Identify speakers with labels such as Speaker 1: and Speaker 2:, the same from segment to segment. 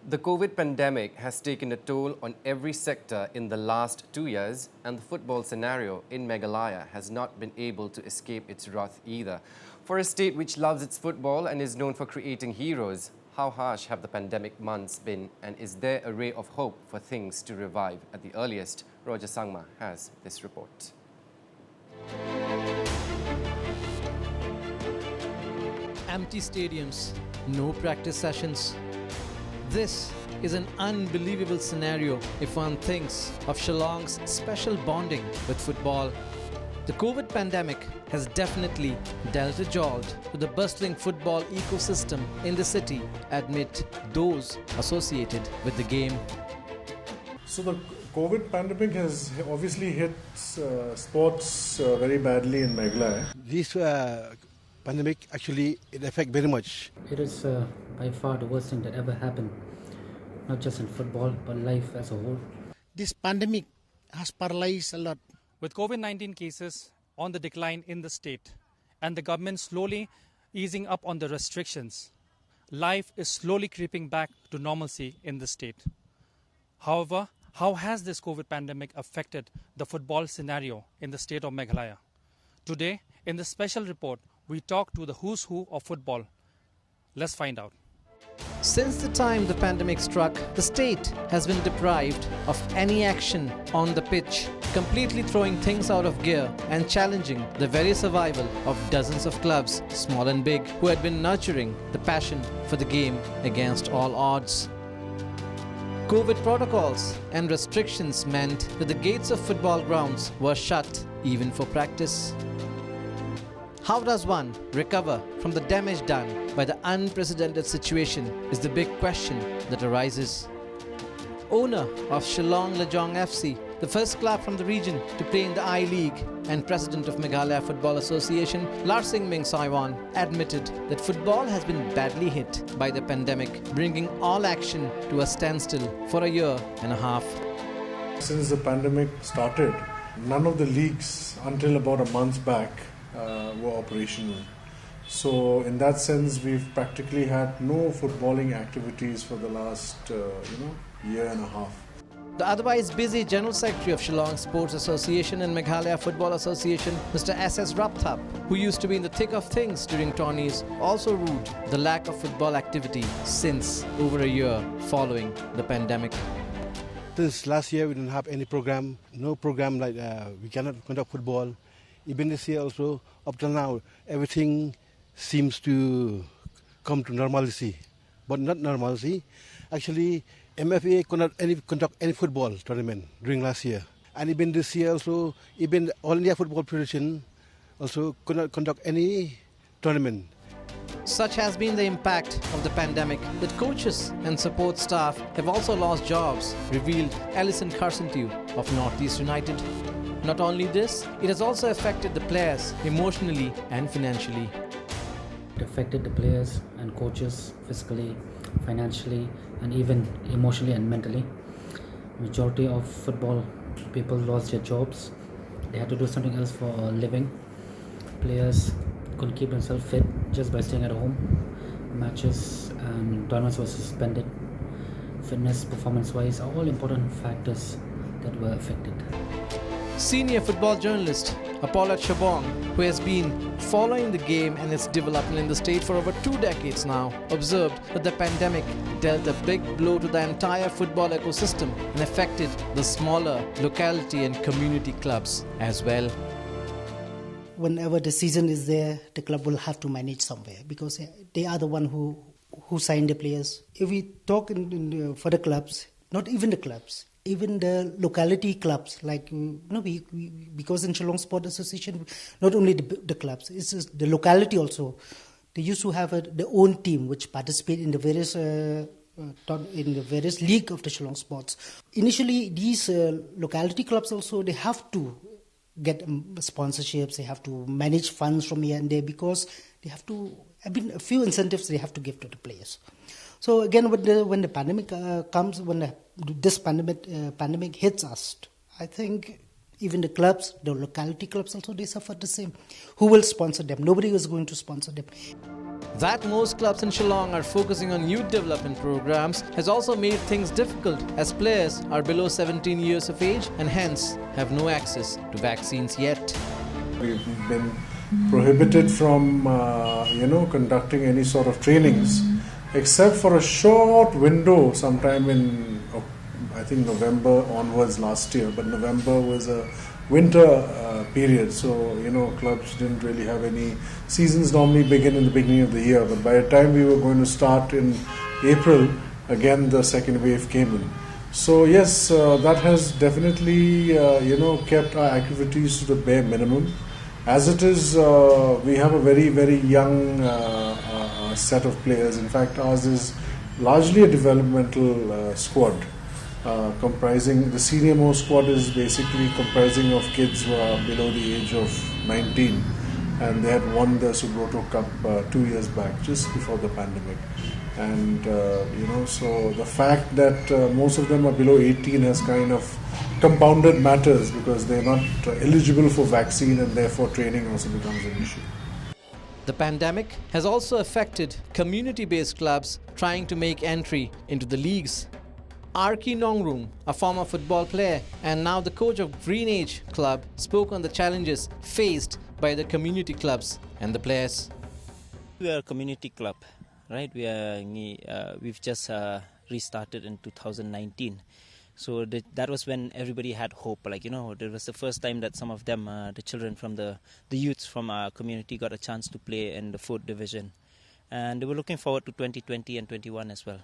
Speaker 1: The COVID pandemic has taken a toll on every sector in the last 2 years, and the football scenario in Meghalaya has not been able to escape its wrath either. For a state which loves its football and is known for creating heroes, how harsh have the pandemic months been, and is there a ray of hope for things to revive at the earliest? Roger Sangma has this report.
Speaker 2: Empty stadiums, no practice sessions. This is an unbelievable scenario if one thinks of Shillong's special bonding with football. The COVID pandemic has definitely dealt a jolt to the bustling football ecosystem in the city amid those associated with the game.
Speaker 3: So the COVID pandemic has obviously hit sports very badly in Meghalaya.
Speaker 4: This pandemic actually it affects very much.
Speaker 5: It is by far the worst thing that ever happened, not just in football, but life as a whole.
Speaker 6: This pandemic has paralyzed a lot.
Speaker 7: With COVID-19 cases on the decline in the state and the government slowly easing up on the restrictions, life is slowly creeping back to normalcy in the state. However, how has this COVID pandemic affected the football scenario in the state of Meghalaya? Today, in the special report, we talk to the who's who of football. Let's find out.
Speaker 2: Since the time the pandemic struck, the state has been deprived of any action on the pitch, completely throwing things out of gear and challenging the very survival of dozens of clubs, small and big, who had been nurturing the passion for the game against all odds. COVID protocols and restrictions meant that the gates of football grounds were shut even for practice. How does one recover from the damage done by the unprecedented situation is the big question that arises. Owner of Shillong Lejong FC, the first club from the region to play in the I-League, and president of Meghalaya Football Association, Larsing Ming Saiwan, admitted that football has been badly hit by the pandemic, bringing all action to a standstill for a year and a half.
Speaker 3: Since the pandemic started, none of the leagues until about a month back were operational. So in that sense, we've practically had no footballing activities for the last year and a half.
Speaker 2: The otherwise busy General Secretary of Shillong Sports Association and Meghalaya Football Association, Mr. S.S. Rapthap, who used to be in the thick of things during tourneys, also rued the lack of football activity since over a year following the pandemic.
Speaker 4: Since last year we didn't have any program, no program like we cannot conduct football. Even this year also, up till now, everything seems to come to normalcy, but not normalcy. Actually, MFA could not conduct any football tournament during last year. And even this year also, even All India Football Federation also could not conduct any tournament.
Speaker 2: Such has been the impact of the pandemic that coaches and support staff have also lost jobs, revealed Alison Carcentiu of Northeast United. Not only this, it has also affected the players emotionally and financially.
Speaker 5: It affected the players and coaches physically, financially, and even emotionally and mentally. Majority of football people lost their jobs. They had to do something else for a living. Players couldn't keep themselves fit just by staying at home. Matches and tournaments were suspended. Fitness, performance-wise, are all important factors that were affected.
Speaker 2: Senior football journalist Apollo Chabong, who has been following the game and its development in the state for over 2 decades now, observed that the pandemic dealt a big blow to the entire football ecosystem and affected the smaller locality and community clubs as well.
Speaker 6: Whenever the season is there, the club will have to manage somewhere because they are the one who sign the players. If we talk for the clubs, not even the clubs, even the locality clubs, like because in Shillong Sport Association, not only the clubs, it's the locality also. They used to have their own team which participate in the various league of the Shillong Sports. Initially, these locality clubs also they have to get sponsorships. They have to manage funds from here and there because they have to. A few incentives they have to give to the players. So again, when the pandemic comes, when this pandemic hits us, I think even the clubs, the locality clubs also, they suffer the same. Who will sponsor them? Nobody is going to sponsor them.
Speaker 2: That most clubs in Shillong are focusing on youth development programs has also made things difficult as players are below 17 years of age and hence have no access to vaccines yet.
Speaker 3: We've been prohibited from, conducting any sort of trainings, except for a short window sometime in, I think, November onwards last year. But November was a winter period, so, clubs didn't really have any. Seasons normally begin in the beginning of the year, but by the time we were going to start in April, again the second wave came in. So yes, that has definitely, kept our activities to the bare minimum. As it is, we have a very, very young set of players. In fact, ours is largely a developmental squad, comprising, the senior most squad is basically comprising of kids who are below the age of 19, and they had won the Subroto Cup 2 years back, just before the pandemic. And, so the fact that most of them are below 18 has kind of compounded matters because they're not eligible for vaccine, and therefore training also becomes an issue.
Speaker 2: The pandemic has also affected community-based clubs trying to make entry into the leagues. Arki Nongrum, a former football player and now the coach of Green Age Club, spoke on the challenges faced by the community clubs and the players.
Speaker 8: We are a community club, right? We've just restarted in 2019. So that was when everybody had hope. It was the first time that some of them, the children from the youths from our community, got a chance to play in the 4th division. And they were looking forward to 2020 and 21 as well.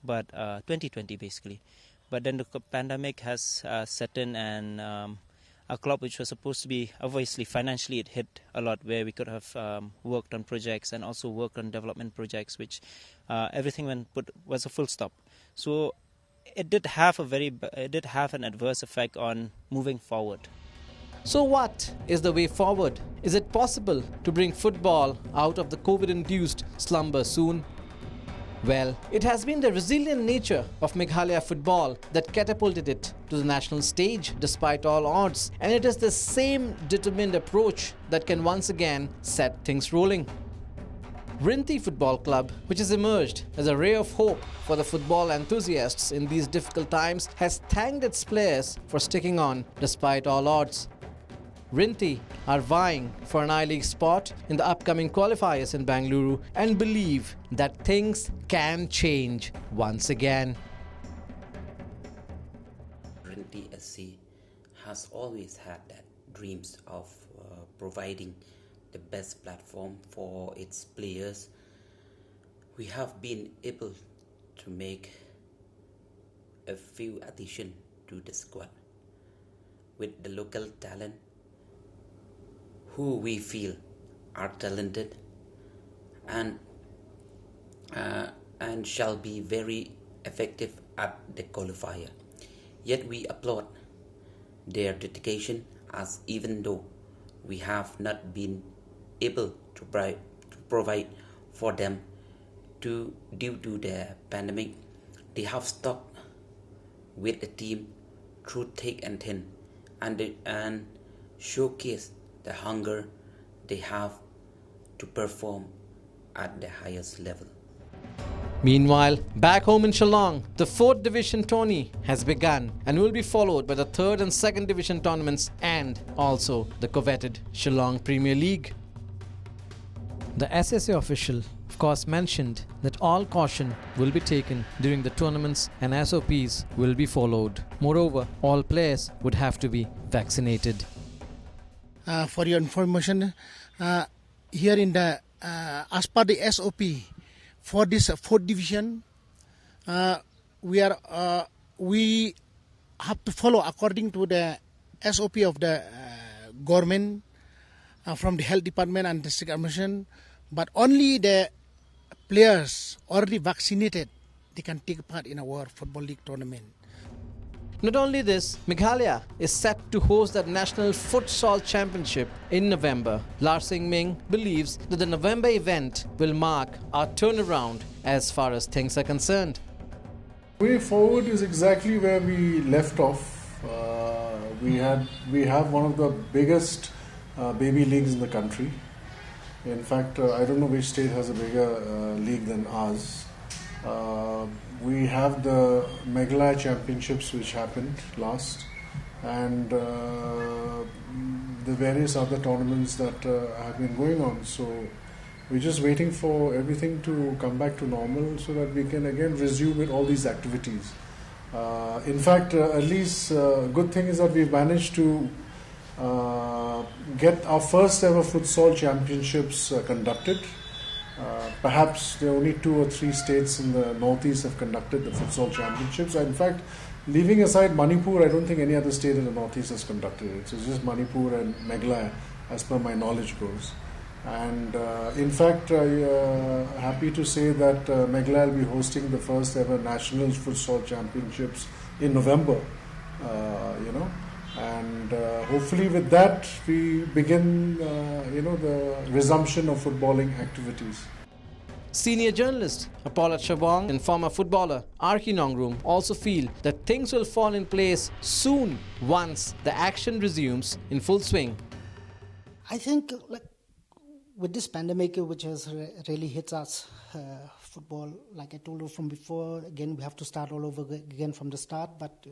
Speaker 8: But 2020 basically. But then the pandemic has set in, and our club, which was supposed to be, obviously financially it hit a lot, where we could have worked on projects and also worked on development projects, which everything was a full stop. So it did have an adverse effect on moving forward.
Speaker 2: So what is the way forward? Is it possible to bring football out of the COVID-induced slumber soon? Well, it has been the resilient nature of Meghalaya football that catapulted it to the national stage despite all odds, and it is the same determined approach that can once again set things rolling. Rinthi Football Club, which has emerged as a ray of hope for the football enthusiasts in these difficult times, has thanked its players for sticking on despite all odds. Rinthi are vying for an I-League spot in the upcoming qualifiers in Bengaluru and believe that things can change once again.
Speaker 9: Rinthi SC has always had that dreams of providing the best platform for its players. We have been able to make a few additions to the squad with the local talent who we feel are talented and shall be very effective at the qualifier. Yet we applaud their dedication, as even though we have not been able to provide for them due to the pandemic, they have stuck with the team through thick and thin and showcase the hunger they have to perform at the highest level.
Speaker 2: Meanwhile, back home in Shillong, the 4th Division tourney has begun and will be followed by the 3rd and 2nd Division tournaments and also the coveted Shillong Premier League. The SSA official, of course, mentioned that all caution will be taken during the tournaments and SOPs will be followed. Moreover, all players would have to be vaccinated.
Speaker 10: For your information, here in the as per the SOP for this 4th division, we have to follow according to the SOP of the government from the health department and district administration, but only the players already vaccinated, they can take part in our football league tournament.
Speaker 2: Not only this, Meghalaya is set to host the National Futsal Championship in November. Lar Singh Ming believes that the November event will mark our turnaround as far as things are concerned.
Speaker 3: Way forward is exactly where we left off. We have one of the biggest baby leagues in the country. In fact, I don't know which state has a bigger league than ours. We have the Meghalaya Championships, which happened last, and the various other tournaments that have been going on. So we're just waiting for everything to come back to normal so that we can again resume with all these activities. In fact, at least good thing is that we've managed to get our first ever futsal championships conducted. Perhaps there are only 2 or 3 states in the northeast have conducted the futsal championships. In fact, leaving aside Manipur, I don't think any other state in the northeast has conducted it. So it's just Manipur and Meghalaya, as per my knowledge goes. And in fact, happy to say that Meghalaya will be hosting the first ever national futsal championships in November. And hopefully with that we begin the resumption of footballing activities.
Speaker 2: Senior journalist Apollo Chabong and former footballer Arki Nongrum also feel that things will fall in place soon once the action resumes in full swing.
Speaker 6: I think with this pandemic, which has really hit us, football, like I told you from before, again we have to start all over again from the start. But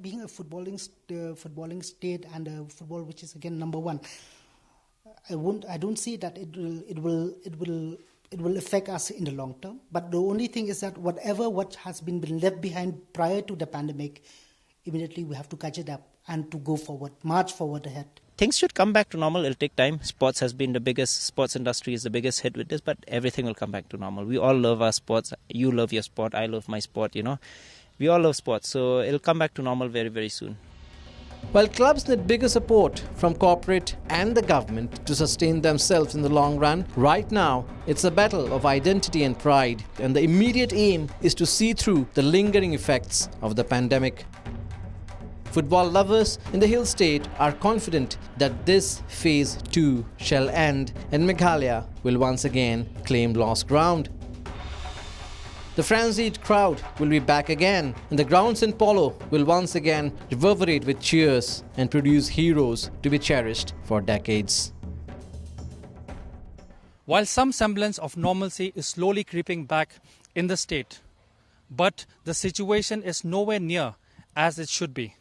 Speaker 6: being a footballing state and a football which is again number one, I don't see that it will affect us in the long term. But the only thing is that what has been left behind prior to the pandemic, immediately we have to catch it up and to go forward, march forward ahead.
Speaker 8: Things should come back to normal. It'll take time. Sports industry is the biggest hit with this, but everything will come back to normal. We all love our sports. You love your sport. I love my sport, We all love sports, so it'll come back to normal very, very soon.
Speaker 2: While clubs need bigger support from corporate and the government to sustain themselves in the long run, right now it's a battle of identity and pride, and the immediate aim is to see through the lingering effects of the pandemic. Football lovers in the Hill State are confident that this phase 2 shall end and Meghalaya will once again claim lost ground. The frenzied crowd will be back again, and the grounds in Polo will once again reverberate with cheers and produce heroes to be cherished for decades.
Speaker 7: While some semblance of normalcy is slowly creeping back in the state, but the situation is nowhere near as it should be.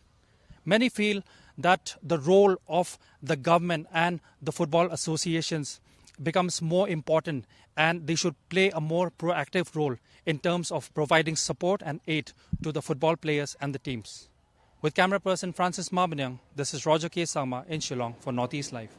Speaker 7: Many feel that the role of the government and the football associations becomes more important, and they should play a more proactive role in terms of providing support and aid to the football players and the teams. With camera person Francis Marbanyang, this is Roger K. Sangma in Shillong for Northeast Live.